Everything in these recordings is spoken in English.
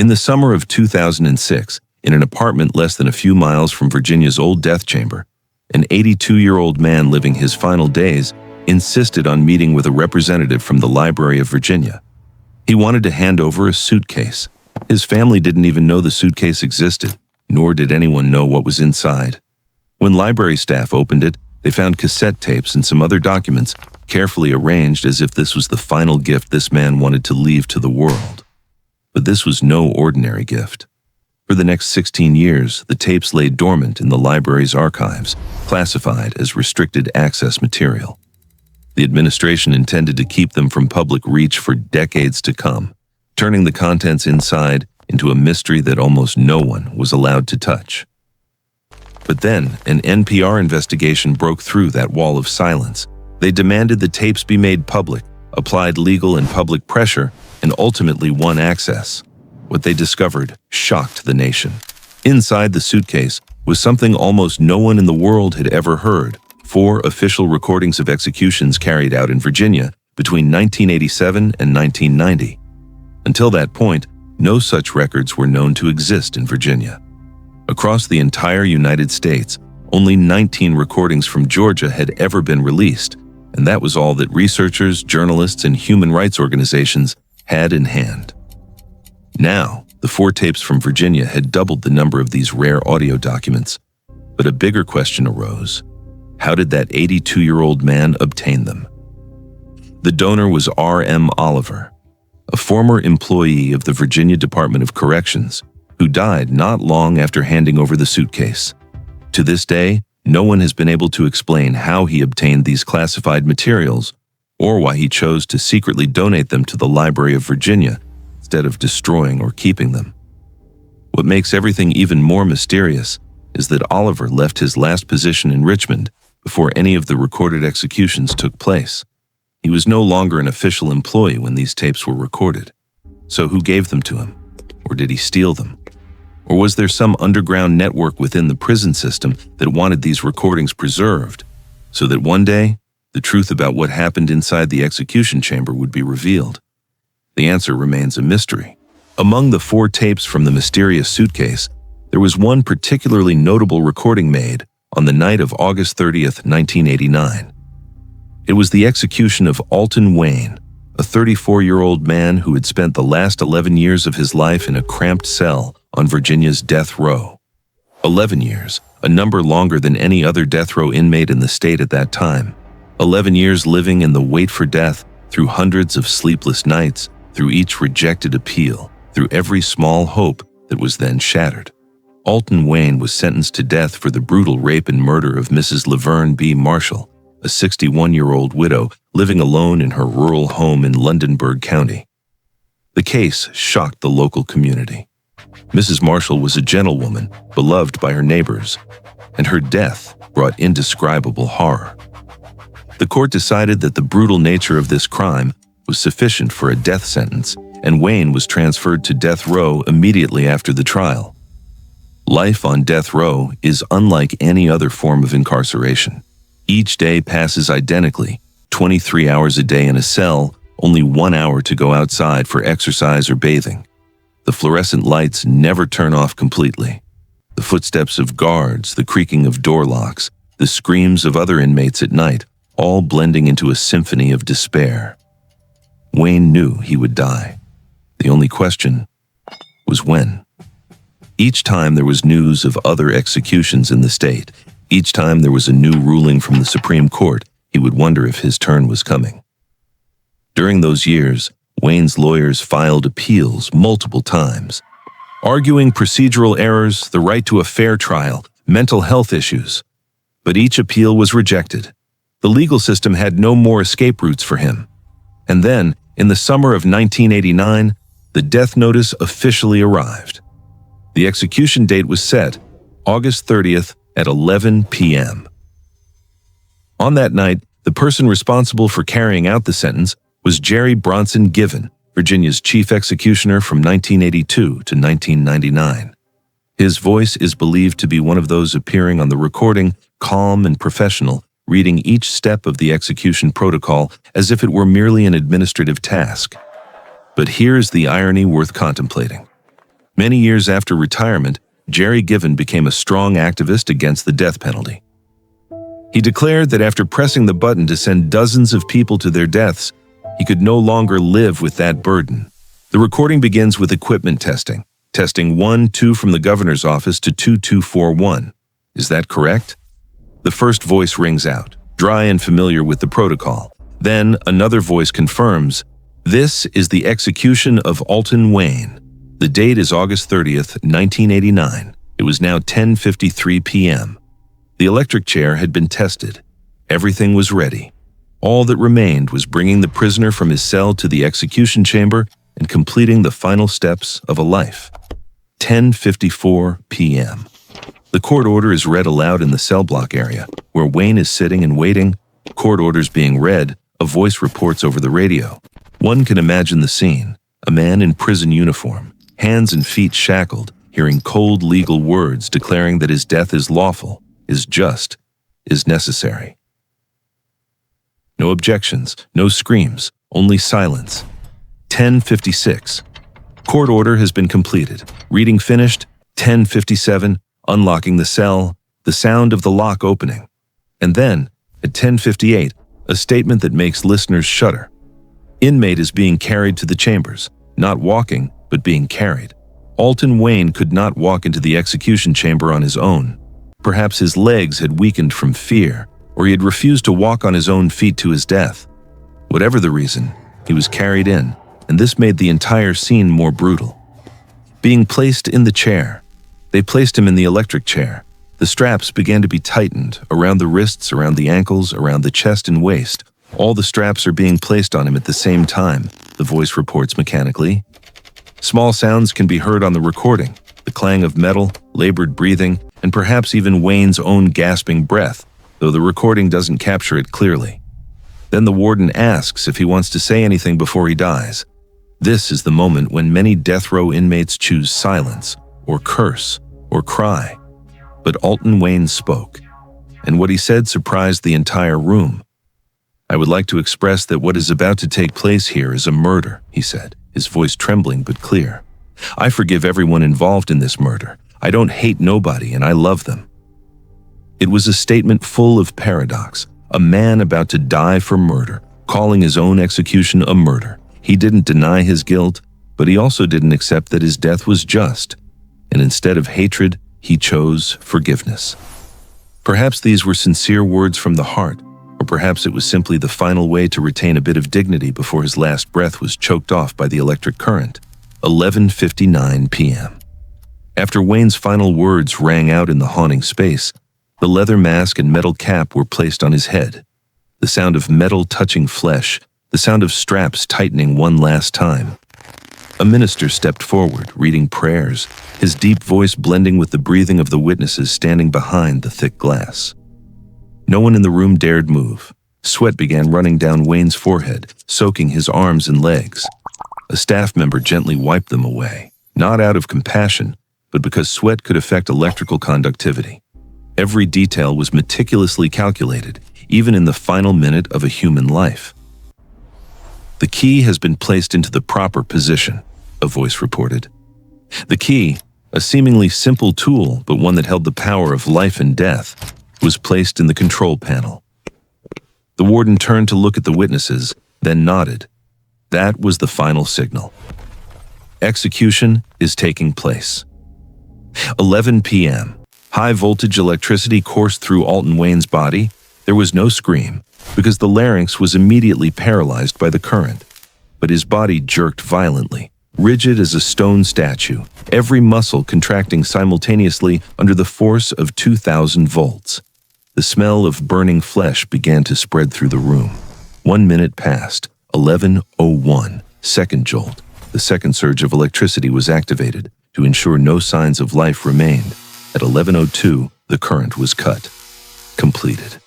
In the summer of 2006, in an apartment less than a few miles from Virginia's old death chamber, an 82-year-old man living his final days insisted on meeting with a representative from the Library of Virginia. He wanted to hand over a suitcase. His family didn't even know the suitcase existed, nor did anyone know what was inside. When library staff opened it, they found cassette tapes and some other documents carefully arranged as if this was the final gift this man wanted to leave to the world. But this was no ordinary gift. For the next 16 years, the tapes lay dormant in the library's archives, classified as restricted access material. The administration intended to keep them from public reach for decades to come, turning the contents inside into a mystery that almost no one was allowed to touch. But then, an NPR investigation broke through that wall of silence. They demanded the tapes be made public, applied legal and public pressure, and ultimately won access. What they discovered shocked the nation. Inside the suitcase was something almost no one in the world had ever heard: 4 official recordings of executions carried out in Virginia between 1987 and 1990. Until that point, no such records were known to exist in Virginia. Across the entire United States, only 19 recordings from Georgia had ever been released, and that was all that researchers, journalists, and human rights organizations had in hand. Now, the 4 tapes from Virginia had doubled the number of these rare audio documents. But a bigger question arose: how did that 82-year-old man obtain them? The donor was R.M. Oliver, a former employee of the Virginia Department of Corrections, who died not long after handing over the suitcase. To this day, no one has been able to explain how he obtained these classified materials, or why he chose to secretly donate them to the Library of Virginia instead of destroying or keeping them. What makes everything even more mysterious is that Oliver left his last position in Richmond before any of the recorded executions took place. He was no longer an official employee when these tapes were recorded. So who gave them to him? Or did he steal them? Or was there some underground network within the prison system that wanted these recordings preserved, so that one day, the truth about what happened inside the execution chamber would be revealed? The answer remains a mystery. Among the 4 tapes from the mysterious suitcase, there was one particularly notable recording made on the night of August 30th, 1989. It was the execution of Alton Wayne, a 34-year-old man who had spent the last 11 years of his life in a cramped cell on Virginia's death row. 11 years, a number longer than any other death row inmate in the state at that time. 11 years living in the wait for death, through hundreds of sleepless nights, through each rejected appeal, through every small hope that was then shattered. Alton Wayne was sentenced to death for the brutal rape and murder of Mrs. Laverne B. Marshall, a 61-year-old widow living alone in her rural home in Londonderry County. The case shocked the local community. Mrs. Marshall was a gentlewoman, beloved by her neighbors, and her death brought indescribable horror. The court decided that the brutal nature of this crime was sufficient for a death sentence, and Wayne was transferred to death row immediately after the trial. Life on death row is unlike any other form of incarceration. Each day passes identically, 23 hours a day in a cell, only 1 hour to go outside for exercise or bathing. The fluorescent lights never turn off completely. The footsteps of guards, the creaking of door locks, the screams of other inmates at night, all blending into a symphony of despair. Wayne knew he would die. The only question was when. Each time there was news of other executions in the state, each time there was a new ruling from the Supreme Court, he would wonder if his turn was coming. During those years, Wayne's lawyers filed appeals multiple times, arguing procedural errors, the right to a fair trial, mental health issues. But each appeal was rejected. The legal system had no more escape routes for him. And then, in the summer of 1989, the death notice officially arrived. The execution date was set, August 30th at 11 p.m. On that night, the person responsible for carrying out the sentence was Jerry Bronson Given, Virginia's chief executioner from 1982 to 1999. His voice is believed to be one of those appearing on the recording, calm and professional, reading each step of the execution protocol as if it were merely an administrative task. But here's the irony worth contemplating. Many years after retirement, Jerry Given became a strong activist against the death penalty. He declared that after pressing the button to send dozens of people to their deaths, he could no longer live with that burden. The recording begins with equipment testing. Testing 1, 2 from the governor's office to 2241. Is that correct? The first voice rings out, dry and familiar with the protocol. Then another voice confirms, "This is the execution of Alton Wayne." The date is August 30th, 1989. It was now 10:53 p.m. The electric chair had been tested. Everything was ready. All that remained was bringing the prisoner from his cell to the execution chamber and completing the final steps of a life. 10:54 p.m. The court order is read aloud in the cell block area, where Wayne is sitting and waiting. Court orders being read, a voice reports over the radio. One can imagine the scene. A man in prison uniform, hands and feet shackled, hearing cold legal words declaring that his death is lawful, is just, is necessary. No objections, no screams, only silence. 10:56. Court order has been completed. Reading finished. 10:57. Unlocking the cell. The sound of the lock opening. And then, at 10:58, a statement that makes listeners shudder. Inmate is being carried to the chambers, not walking, but being carried. Alton Wayne could not walk into the execution chamber on his own. Perhaps his legs had weakened from fear, or he had refused to walk on his own feet to his death. Whatever the reason, he was carried in, and this made the entire scene more brutal. Being placed in the chair, they placed him in the electric chair. The straps began to be tightened, around the wrists, around the ankles, around the chest and waist. All the straps are being placed on him at the same time, the voice reports mechanically. Small sounds can be heard on the recording, the clang of metal, labored breathing, and perhaps even Wayne's own gasping breath, though the recording doesn't capture it clearly. Then the warden asks if he wants to say anything before he dies. This is the moment when many death row inmates choose silence, or curse, or cry. But Alton Wayne spoke, and what he said surprised the entire room. "I would like to express that what is about to take place here is a murder," he said, his voice trembling but clear. "I forgive everyone involved in this murder. I don't hate nobody, and I love them." It was a statement full of paradox, a man about to die for murder, calling his own execution a murder. He didn't deny his guilt, but he also didn't accept that his death was just, and instead of hatred, he chose forgiveness. Perhaps these were sincere words from the heart, or perhaps it was simply the final way to retain a bit of dignity before his last breath was choked off by the electric current. 11:59 p.m. After Wayne's final words rang out in the haunting space, the leather mask and metal cap were placed on his head. The sound of metal touching flesh, the sound of straps tightening one last time. A minister stepped forward, reading prayers, his deep voice blending with the breathing of the witnesses standing behind the thick glass. No one in the room dared move. Sweat began running down Wayne's forehead, soaking his arms and legs. A staff member gently wiped them away, not out of compassion, but because sweat could affect electrical conductivity. Every detail was meticulously calculated, even in the final minute of a human life. "The key has been placed into the proper position," a voice reported. The key, a seemingly simple tool, but one that held the power of life and death, was placed in the control panel. The warden turned to look at the witnesses, then nodded. That was the final signal. Execution is taking place. 11 p.m. High-voltage electricity coursed through Alton Wayne's body. There was no scream, because the larynx was immediately paralyzed by the current. But his body jerked violently, rigid as a stone statue, every muscle contracting simultaneously under the force of 2,000 volts. The smell of burning flesh began to spread through the room. 1 minute passed. 11:01, second jolt. The second surge of electricity was activated to ensure no signs of life remained. At 11:02, the current was cut. Completed.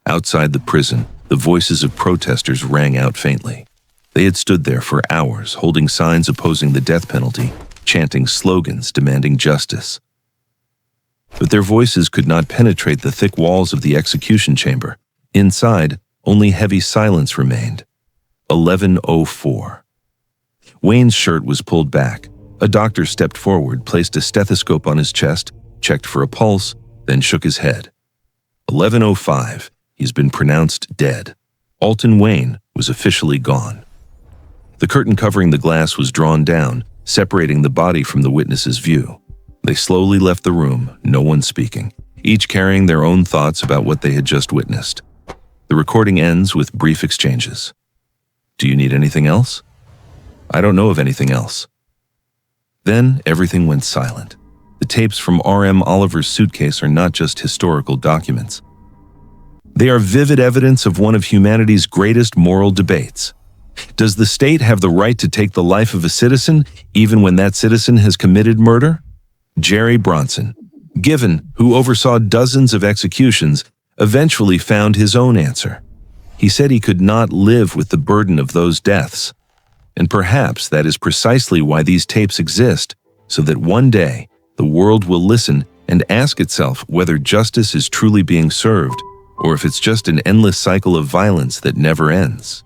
Outside the prison, the voices of protesters rang out faintly. They had stood there for hours, holding signs opposing the death penalty, chanting slogans demanding justice. But their voices could not penetrate the thick walls of the execution chamber. Inside, only heavy silence remained. 11:04. Wayne's shirt was pulled back. A doctor stepped forward, placed a stethoscope on his chest, checked for a pulse, then shook his head. 11:05. He's been pronounced dead. Alton Wayne was officially gone. The curtain covering the glass was drawn down, separating the body from the witness's view. They slowly left the room, no one speaking, each carrying their own thoughts about what they had just witnessed. The recording ends with brief exchanges. "Do you need anything else?" "I don't know of anything else." Then everything went silent. The tapes from R.M. Oliver's suitcase are not just historical documents. They are vivid evidence of one of humanity's greatest moral debates. Does the state have the right to take the life of a citizen, even when that citizen has committed murder? Jerry Bronson, Given, who oversaw dozens of executions, eventually found his own answer. He said he could not live with the burden of those deaths. And perhaps that is precisely why these tapes exist, so that one day the world will listen and ask itself whether justice is truly being served, or if it's just an endless cycle of violence that never ends.